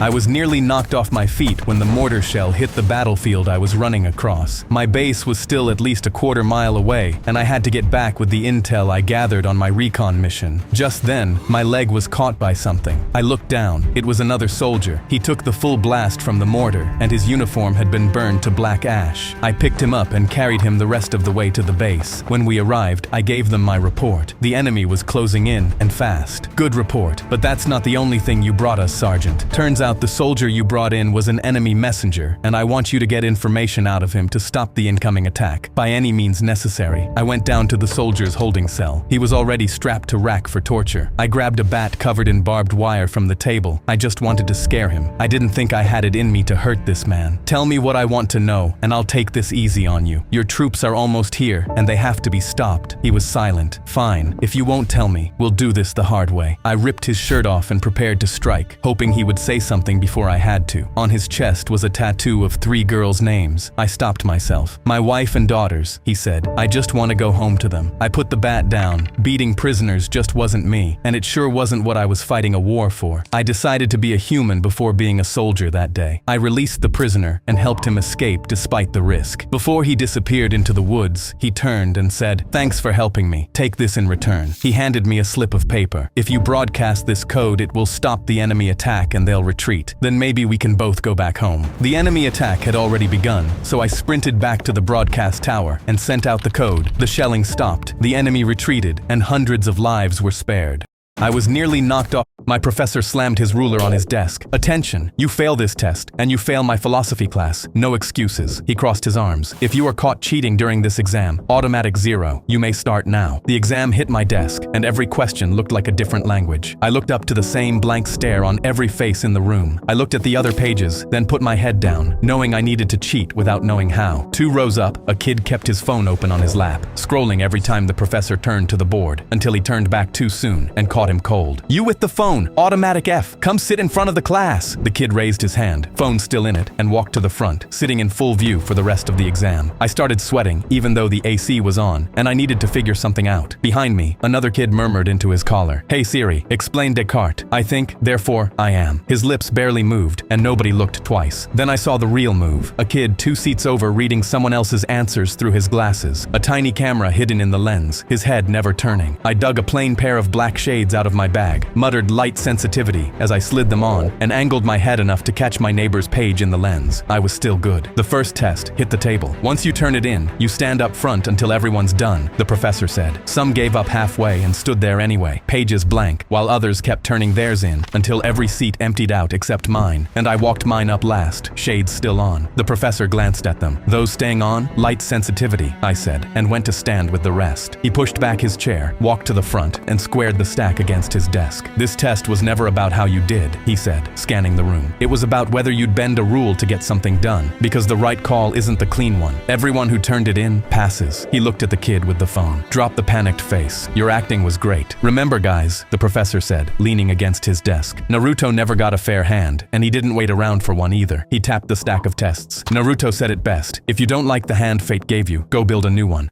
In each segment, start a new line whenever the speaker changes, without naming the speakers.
I was nearly knocked off my feet when the mortar shell hit the battlefield I was running across. My base was still at least a quarter mile away, and I had to get back with the intel I gathered on my recon mission. Just then, my leg was caught by something. I looked down. It was another soldier. He took the full blast from the mortar, and his uniform had been burned to black ash. I picked him up and carried him the rest of the way to the base. When we arrived, I gave them my report. The enemy was closing in, and fast. Good report, but that's not the only thing you brought us, Sergeant. Turns out the soldier you brought in was an enemy messenger, and I want you to get information out of him to stop the incoming attack, by any means necessary. I went down to the soldier's holding cell. He was already strapped to rack for torture. I grabbed a bat covered in barbed wire from the table. I just wanted to scare him. I didn't think I had it in me to hurt this man. Tell me what I want to know, and I'll take this easy on you. Your troops are almost here, and they have to be stopped. He was silent. Fine, if you won't tell me, we'll do this the hard way. I ripped his shirt off and prepared to strike, hoping he would say something before I had to. On his chest was a tattoo of 3 girls' names. I stopped myself. My wife and daughters, he said. I just want to go home to them. I put the bat down. Beating prisoners just wasn't me, and it sure wasn't what I was fighting a war for. I decided to be a human before being a soldier that day. I released the prisoner and helped him escape despite the risk. Before he disappeared into the woods, he turned and said, "Thanks for helping me. Take this in return." He handed me a slip of paper. "If you broadcast this code, it will stop the enemy attack and they'll retreat. Then maybe we can both go back home." The enemy attack had already begun, so I sprinted back to the broadcast tower and sent out the code. The shelling stopped, the enemy retreated, and hundreds of lives were spared. I was nearly knocked off. My professor slammed his ruler on his desk. "Attention! You fail this test, and you fail my philosophy class. No excuses." He crossed his arms. "If you are caught cheating during this exam, automatic 0. You may start now." The exam hit my desk, and every question looked like a different language. I looked up to the same blank stare on every face in the room. I looked at the other pages, then put my head down, knowing I needed to cheat without knowing how. 2 rows up, a kid kept his phone open on his lap, scrolling every time the professor turned to the board, until he turned back too soon and caught him cold. "You with the phone! Automatic F! Come sit in front of the class!" The kid raised his hand, phone still in it, and walked to the front, sitting in full view for the rest of the exam. I started sweating, even though the AC was on, and I needed to figure something out. Behind me, another kid murmured into his collar, "Hey Siri, explain Descartes. I think, therefore, I am." His lips barely moved, and nobody looked twice. Then I saw the real move. A kid 2 seats over reading someone else's answers through his glasses. A tiny camera hidden in the lens, his head never turning. I dug a plain pair of black shades out of my bag, muttered light sensitivity as I slid them on, and angled my head enough to catch my neighbor's page in the lens. I was still good. The first test hit the table. "Once you turn it in, you stand up front until everyone's done," the professor said. Some gave up halfway and stood there anyway, pages blank, while others kept turning theirs in until every seat emptied out except mine, and I walked mine up last, shades still on. The professor glanced at them. "Those staying on, light sensitivity," I said, and went to stand with the rest. He pushed back his chair, walked to the front, and squared the stack against his desk. "This test was never about how you did," he said, scanning the room. "It was about whether you'd bend a rule to get something done, because the right call isn't the clean one. Everyone who turned it in passes." He looked at the kid with the phone. Drop the panicked face. "Your acting was great. Remember, guys," the professor said, leaning against his desk. "Naruto never got a fair hand, and he didn't wait around for one either." He tapped the stack of tests. "Naruto said it best. If you don't like the hand fate gave you, go build a new one."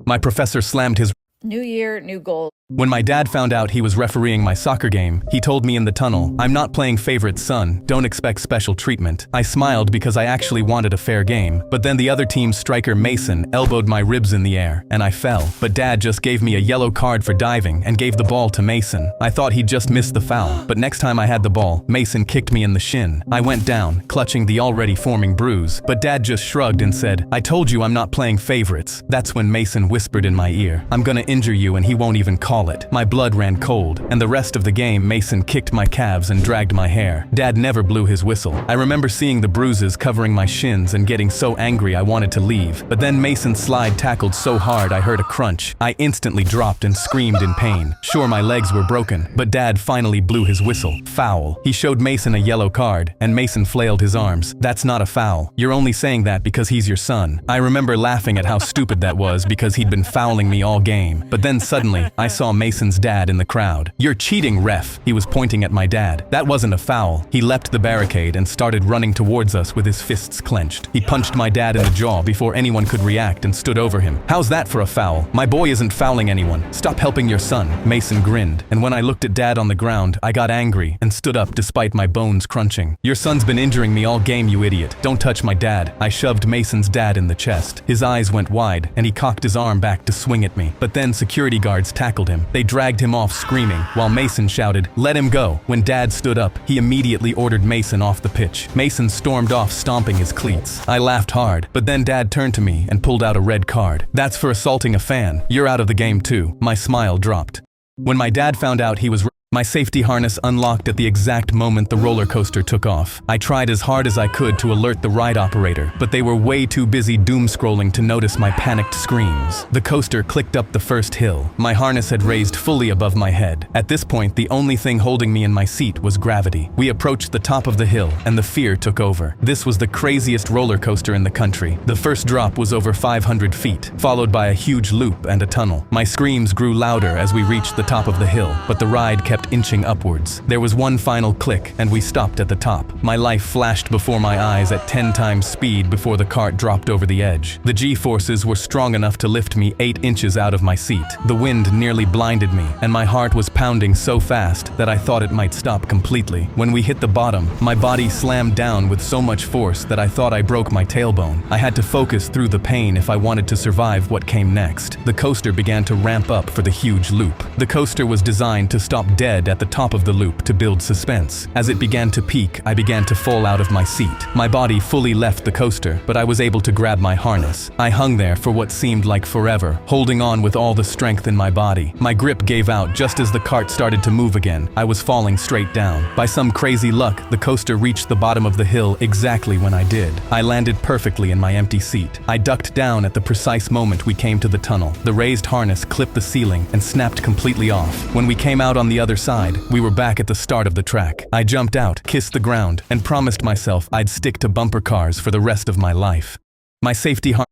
My professor slammed his
New year, new goal.
When my dad found out he was refereeing my soccer game, he told me in the tunnel, "I'm not playing favorite son, don't expect special treatment." I smiled because I actually wanted a fair game, but then the other team's striker Mason elbowed my ribs in the air, and I fell. But Dad just gave me a yellow card for diving and gave the ball to Mason. I thought he'd just missed the foul, but next time I had the ball, Mason kicked me in the shin. I went down, clutching the already forming bruise, but Dad just shrugged and said, "I told you I'm not playing favorites." That's when Mason whispered in my ear, "I'm gonna injure you and he won't even call it." My blood ran cold, and the rest of the game Mason kicked my calves and dragged my hair. Dad never blew his whistle. I remember seeing the bruises covering my shins and getting so angry I wanted to leave. But then Mason slide tackled so hard I heard a crunch. I instantly dropped and screamed in pain. Sure, my legs were broken, but Dad finally blew his whistle. Foul. He showed Mason a yellow card, and Mason flailed his arms. "That's not a foul. You're only saying that because he's your son." I remember laughing at how stupid that was because he'd been fouling me all game. But then suddenly, I saw saw Mason's dad in the crowd. "You're cheating, ref." He was pointing at my dad. That wasn't a foul. He leapt the barricade and started running towards us with his fists clenched. He punched my dad in the jaw before anyone could react and stood over him. "How's that for a foul? My boy isn't fouling anyone. Stop helping your son." Mason grinned, and when I looked at dad on the ground, I got angry and stood up despite my bones crunching. "Your son's been injuring me all game, you idiot. Don't touch my dad." I shoved Mason's dad in the chest. His eyes went wide, and he cocked his arm back to swing at me. But then security guards tackled him. They dragged him off screaming, while Mason shouted, "Let him go." When dad stood up, he immediately ordered Mason off the pitch. Mason stormed off stomping his cleats. I laughed hard, but then dad turned to me and pulled out a red card. "That's for assaulting a fan. You're out of the game too." My smile dropped. When my dad found out he was my safety harness unlocked at the exact moment the roller coaster took off. I tried as hard as I could to alert the ride operator, but they were way too busy doom-scrolling to notice my panicked screams. The coaster clicked up the first hill. My harness had raised fully above my head. At this point, the only thing holding me in my seat was gravity. We approached the top of the hill, and the fear took over. This was the craziest roller coaster in the country. The first drop was over 500 feet, followed by a huge loop and a tunnel. My screams grew louder as we reached the top of the hill, but the ride kept inching upwards. There was one final click, and we stopped at the top. My life flashed before my eyes at 10 times speed before the cart dropped over the edge. The G-forces were strong enough to lift me 8 inches out of my seat. The wind nearly blinded me, and my heart was pounding so fast that I thought it might stop completely. When we hit the bottom, my body slammed down with so much force that I thought I broke my tailbone. I had to focus through the pain if I wanted to survive what came next. The coaster began to ramp up for the huge loop. The coaster was designed to stop dead at the top of the loop to build suspense. As it began to peak, I began to fall out of my seat. My body fully left the coaster, but I was able to grab my harness. I hung there for what seemed like forever, holding on with all the strength in my body. My grip gave out just as the cart started to move again. I was falling straight down. By some crazy luck, the coaster reached the bottom of the hill exactly when I did. I landed perfectly in my empty seat. I ducked down at the precise moment we came to the tunnel. The raised harness clipped the ceiling and snapped completely off. When we came out on the other side, we were back at the start of the track. I jumped out, kissed the ground, and promised myself I'd stick to bumper cars for the rest of my life. My safety harness.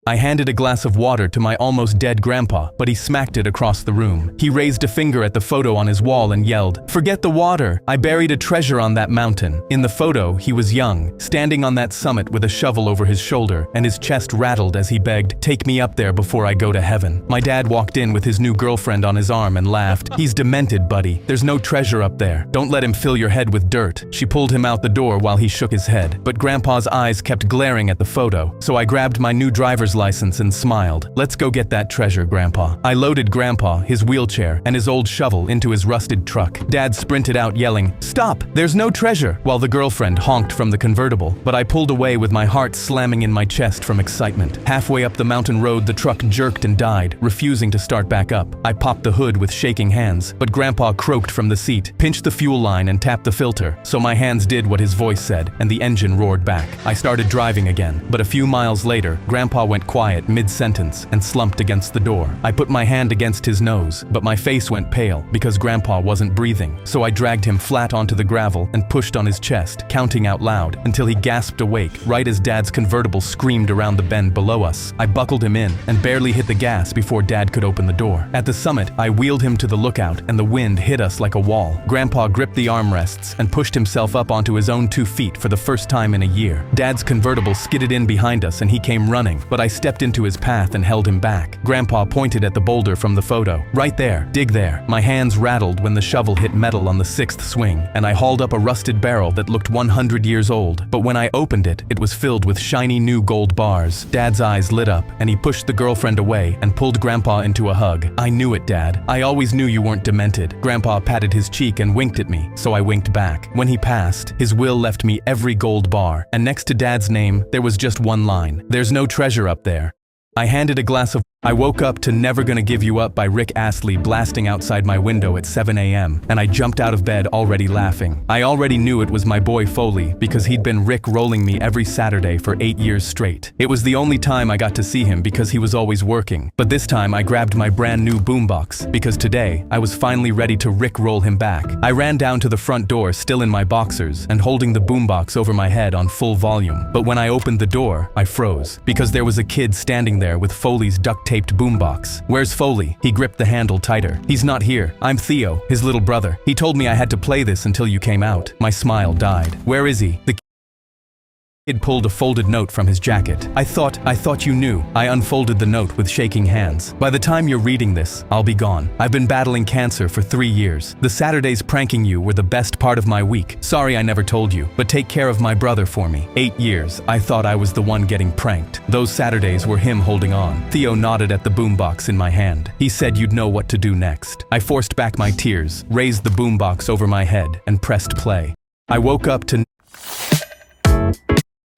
I handed a glass of water to my almost dead grandpa, but he smacked it across the room. He raised a finger at the photo on his wall and yelled, "Forget the water! I buried a treasure on that mountain." In the photo, he was young, standing on that summit with a shovel over his shoulder, and his chest rattled as he begged, "Take me up there before I go to heaven." My dad walked in with his new girlfriend on his arm and laughed. "He's demented, buddy. There's no treasure up there. Don't let him fill your head with dirt." She pulled him out the door while he shook his head, but Grandpa's eyes kept glaring at the photo, so I grabbed my new driver's license and smiled. "Let's go get that treasure, Grandpa." I loaded Grandpa, his wheelchair, and his old shovel into his rusted truck. Dad sprinted out yelling, "Stop! There's no treasure!" while the girlfriend honked from the convertible, but I pulled away with my heart slamming in my chest from excitement. Halfway up the mountain road, the truck jerked and died, refusing to start back up. I popped the hood with shaking hands, but Grandpa croaked from the seat, pinched the fuel line and tapped the filter, so my hands did what his voice said, and the engine roared back. I started driving again, but a few miles later, Grandpa went quiet mid-sentence and slumped against the door. I put my hand against his nose, but my face went pale because Grandpa wasn't breathing, so I dragged him flat onto the gravel and pushed on his chest, counting out loud, until he gasped awake, right as Dad's convertible screamed around the bend below us. I buckled him in and barely hit the gas before Dad could open the door. At the summit, I wheeled him to the lookout and the wind hit us like a wall. Grandpa gripped the armrests and pushed himself up onto his own 2 feet for the first time in a year. Dad's convertible skidded in behind us and he came running, but I stepped into his path and held him back. Grandpa pointed at the boulder from the photo. "Right there, dig there." My hands rattled when the shovel hit metal on the 6th swing, and I hauled up a rusted barrel that looked 100 years old. But when I opened it, it was filled with shiny new gold bars. Dad's eyes lit up, and he pushed the girlfriend away and pulled Grandpa into a hug. "I knew it, Dad. I always knew you weren't demented." Grandpa patted his cheek and winked at me, so I winked back. When he passed, his will left me every gold bar, and next to Dad's name, there was just one line: "There's no treasure up there." I handed a glass of I woke up to Never Gonna Give You Up by Rick Astley blasting outside my window at 7 a.m., and I jumped out of bed already laughing. I already knew it was my boy Foley because he'd been Rick rolling me every Saturday for 8 years straight. It was the only time I got to see him because he was always working, but this time I grabbed my brand new boombox because today I was finally ready to Rick roll him back. I ran down to the front door still in my boxers and holding the boombox over my head on full volume, but when I opened the door, I froze because there was a kid standing there with Foley's duct taped boombox. Where's Foley? He gripped the handle tighter. He's not here. I'm Theo, his little brother. He told me I had to play this until you came out. My smile died. Where is he? The kid pulled a folded note from his jacket. I thought you knew. I unfolded the note with shaking hands. By the time you're reading this, I'll be gone. I've been battling cancer for 3 years. The Saturdays pranking you were the best part of my week. Sorry I never told you, but take care of my brother for me. 8 years, I thought I was the one getting pranked. Those Saturdays were him holding on. Theo nodded at the boombox in my hand. He said you'd know what to do next. I forced back my tears, raised the boombox over my head, and pressed play. I woke up to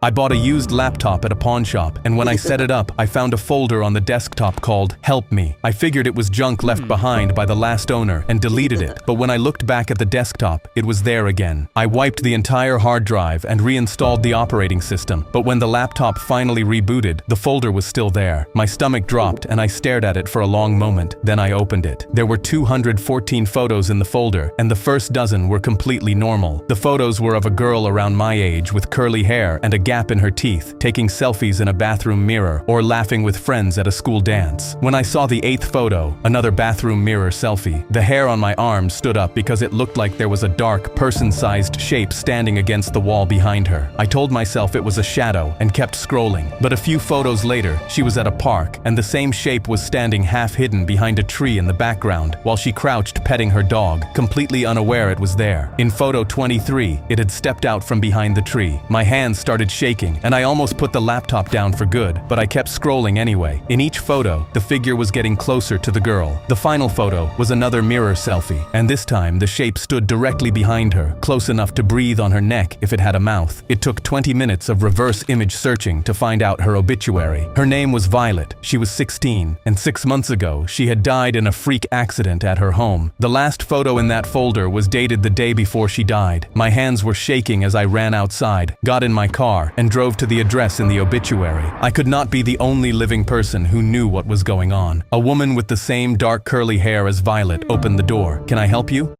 I bought a used laptop at a pawn shop, and when I set it up, I found a folder on the desktop called Help Me. I figured it was junk left behind by the last owner and deleted it, but when I looked back at the desktop, it was there again. I wiped the entire hard drive and reinstalled the operating system, but when the laptop finally rebooted, the folder was still there. My stomach dropped and I stared at it for a long moment, then I opened it. There were 214 photos in the folder, and the first dozen were completely normal. The photos were of a girl around my age with curly hair and a gap in her teeth, taking selfies in a bathroom mirror, or laughing with friends at a school dance. When I saw the 8th photo, another bathroom mirror selfie, the hair on my arm stood up because it looked like there was a dark, person-sized shape standing against the wall behind her. I told myself it was a shadow and kept scrolling, but a few photos later, she was at a park, and the same shape was standing half-hidden behind a tree in the background, while she crouched petting her dog, completely unaware it was there. In photo 23, it had stepped out from behind the tree. My hands started shaking, and I almost put the laptop down for good, but I kept scrolling anyway. In each photo, the figure was getting closer to the girl. The final photo was another mirror selfie, and this time the shape stood directly behind her, close enough to breathe on her neck if it had a mouth. It took 20 minutes of reverse image searching to find out her obituary. Her name was Violet. She was 16, and 6 months ago, she had died in a freak accident at her home. The last photo in that folder was dated the day before she died. My hands were shaking as I ran outside, got in my car, and drove to the address in the obituary. I could not be the only living person who knew what was going on. A woman with the same dark curly hair as Violet opened the door. Can I help you?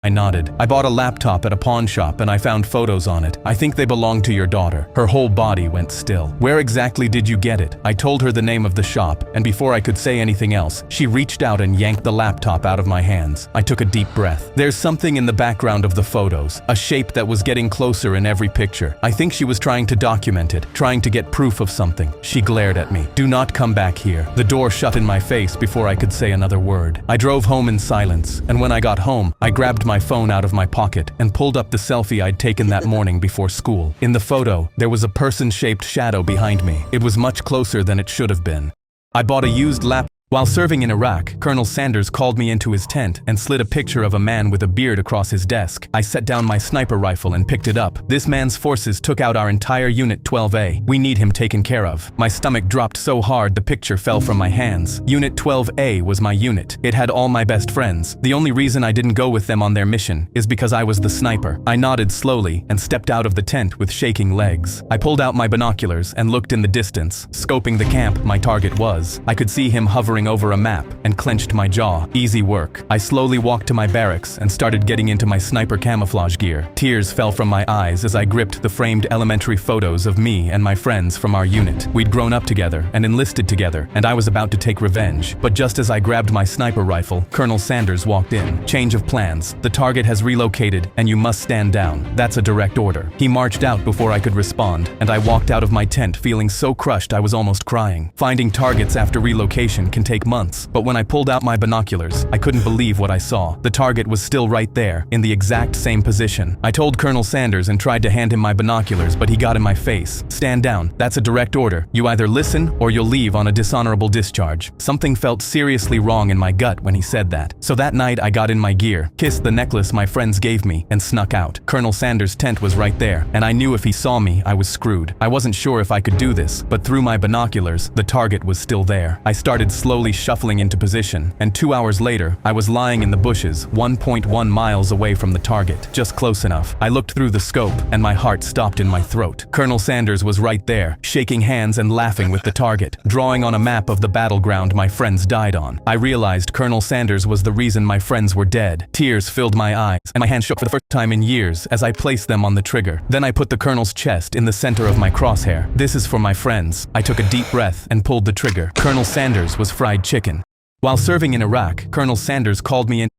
I nodded. I bought a laptop at a pawn shop and I found photos on it. I think they belong to your daughter. Her whole body went still. Where exactly did you get it? I told her the name of the shop, and before I could say anything else, she reached out and yanked the laptop out of my hands. I took a deep breath. There's something in the background of the photos, a shape that was getting closer in every picture. I think she was trying to document it, trying to get proof of something. She glared at me. Do not come back here. The door shut in my face before I could say another word. I drove home in silence, and when I got home, I grabbed my phone out of my pocket and pulled up the selfie I'd taken that morning before school. In the photo, there was a person-shaped shadow behind me. It was much closer than it should have been. I bought a used laptop. While serving in Iraq, Colonel Sanders called me into his tent and slid a picture of a man with a beard across his desk. I set down my sniper rifle and picked it up. This man's forces took out our entire Unit 12A. We need him taken care of. My stomach dropped so hard the picture fell from my hands. Unit 12A was my unit. It had all my best friends. The only reason I didn't go with them on their mission is because I was the sniper. I nodded slowly and stepped out of the tent with shaking legs. I pulled out my binoculars and looked in the distance, scoping the camp my target was. I could see him hovering over a map and clenched my jaw. Easy work. I slowly walked to my barracks and started getting into my sniper camouflage gear. Tears fell from my eyes as I gripped the framed elementary photos of me and my friends from our unit. We'd grown up together and enlisted together, and I was about to take revenge. But just as I grabbed my sniper rifle, Colonel Sanders walked in. Change of plans. The target has relocated and you must stand down. That's a direct order. He marched out before I could respond, and I walked out of my tent feeling so crushed I was almost crying. Finding targets after relocation can take months, but when I pulled out my binoculars, I couldn't believe what I saw. The target was still right there, in the exact same position. I told Colonel Sanders and tried to hand him my binoculars, but he got in my face. Stand down. That's a direct order. You either listen or you'll leave on a dishonorable discharge. Something felt seriously wrong in my gut when he said that. So that night I got in my gear, kissed the necklace my friends gave me, and snuck out. Colonel Sanders' tent was right there, and I knew if he saw me, I was screwed. I wasn't sure if I could do this, but through my binoculars, the target was still there. I started slowly slowly shuffling into position, and 2 hours later, I was lying in the bushes, 1.1 miles away from the target, just close enough. I looked through the scope, and my heart stopped in my throat. Colonel Sanders was right there, shaking hands and laughing with the target, drawing on a map of the battleground my friends died on. I realized Colonel Sanders was the reason my friends were dead. Tears filled my eyes, and my hands shook for the first time in years as I placed them on the trigger. Then I put the colonel's chest in the center of my crosshair. This is for my friends. I took a deep breath and pulled the trigger. Colonel Sanders was fried chicken. While serving in Iraq, Colonel Sanders called me in